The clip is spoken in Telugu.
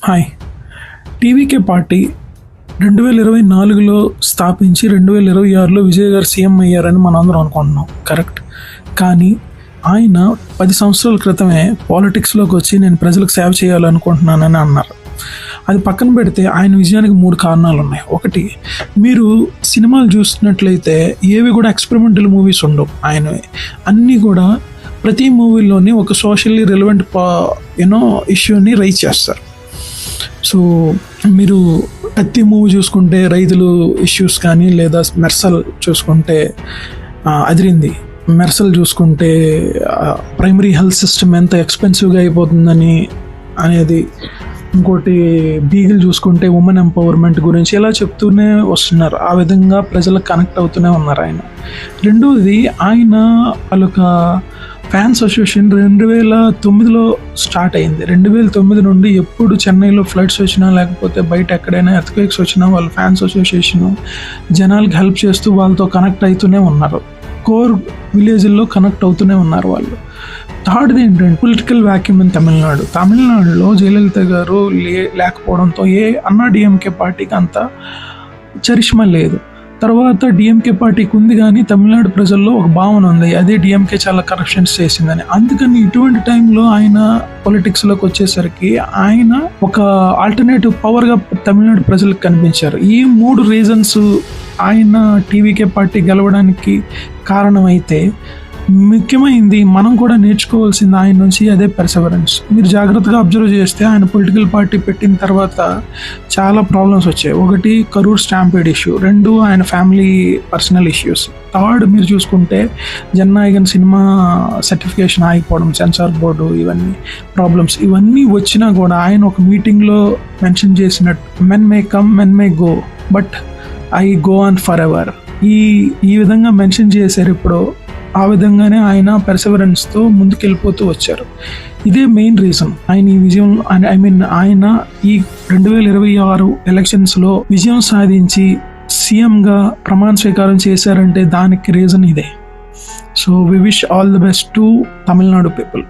హాయ్. టీవీకే పార్టీ 2024లో స్థాపించి 2026లో విజయ్ గారు సీఎం అయ్యారని మనందరం అనుకుంటున్నాం. కరెక్ట్. కానీ ఆయన 10 సంవత్సరాల క్రితమే పాలిటిక్స్లోకి వచ్చి నేను ప్రజలకు సేవ చేయాలనుకుంటున్నానని అన్నారు. అది పక్కన పెడితే ఆయన విజయానికి 3 కారణాలు ఉన్నాయి. ఒకటి, మీరు సినిమాలు చూస్తున్నట్లయితే ఏవి కూడా ఎక్స్పెరిమెంటల్ మూవీస్ ఉండవు. ఆయనవి అన్నీ కూడా ప్రతి మూవీలోని ఒక సోషల్లీ రిలవెంట్ ఇష్యూని రైజ్ చేస్తారు. సో మీరు కత్తి మూవీ చూసుకుంటే రైతులు ఇష్యూస్ కానీ, లేదా మెర్సల్ చూసుకుంటే అదిరింది, మెర్సల్ చూసుకుంటే ప్రైమరీ హెల్త్ సిస్టమ్ ఎంత ఎక్స్పెన్సివ్గా అయిపోతుందని అనేది, ఇంకోటి బీగిల్ చూసుకుంటే ఉమెన్ ఎంపవర్మెంట్ గురించి ఇలా చెప్తూనే వస్తున్నారు. ఆ విధంగా ప్రజలకు కనెక్ట్ అవుతూనే ఉన్నారు ఆయన. రెండోది, ఆయన వాళ్ళొక ఫ్యాన్స్ అసోసియేషన్ 2009లో స్టార్ట్ అయింది. 2009 నుండి ఎప్పుడు చెన్నైలో ఫ్లడ్స్ వచ్చినా, లేకపోతే బయట ఎక్కడైనా ఎర్త్క్వేక్స్ వచ్చినా వాళ్ళ ఫ్యాన్స్ అసోసియేషను జనాలకి హెల్ప్ చేస్తూ వాళ్ళతో కనెక్ట్ అవుతూనే ఉన్నారు. కోర్ విలేజ్ల్లో కనెక్ట్ అవుతూనే ఉన్నారు వాళ్ళు. థర్డ్ది ఏంటంటే పొలిటికల్ వ్యాక్యూమ్ ఇన్ తమిళనాడులో జయలలిత గారు లేకపోవడంతో అన్నా డిఎంకే పార్టీకి అంత చరిష్మా లేదు. తర్వాత డిఎంకే పార్టీకి ఉంది, కానీ తమిళనాడు ప్రజల్లో ఒక భావన ఉంది, అదే డిఎంకే చాలా కరప్షన్స్ చేసిందని. అందుకని ఇటువంటి టైంలో ఆయన పొలిటిక్స్లోకి వచ్చేసరికి ఆయన ఒక ఆల్టర్నేటివ్ పవర్గా తమిళనాడు ప్రజలకు కనిపించారు. ఈ 3 రీజన్స్ ఆయన టీవీకే పార్టీ గెలవడానికి కారణమైతే, ముఖ్యమైనది మనం కూడా నేర్చుకోవాల్సింది ఆయన నుంచి అదే పర్సెవరెన్స్. మీరు జాగ్రత్తగా అబ్జర్వ్ చేస్తే ఆయన పొలిటికల్ పార్టీ పెట్టిన తర్వాత చాలా ప్రాబ్లమ్స్ వచ్చాయి. ఒకటి, కరూర్ స్టాంపేడ్ ఇష్యూ. 2, ఆయన ఫ్యామిలీ పర్సనల్ ఇష్యూస్. థర్డ్, మీరు చూసుకుంటే జననాయకన్ సినిమా సర్టిఫికేషన్ ఆగిపోవడం, సెన్సార్ బోర్డు, ఇవన్నీ ప్రాబ్లమ్స్. ఇవన్నీ వచ్చినా కూడా ఆయన ఒక మీటింగ్లో మెన్షన్ చేసినట్టు, men may come, men may go, but I go on for ever. ఈ విధంగా మెన్షన్ చేశారు. ఇప్పుడు ఆ విధంగానే ఆయన పర్సెవరెన్స్తో ముందుకెళ్ళిపోతూ వచ్చారు. ఇదే మెయిన్ రీజన్ ఆయన ఈ విజయం. ఆయన ఈ 2026 ఎలక్షన్స్లో విజయం సాధించి సీఎంగా ప్రమాణ స్వీకారం చేశారంటే దానికి రీజన్ ఇదే. So we wish all the best to Tamil Nadu people.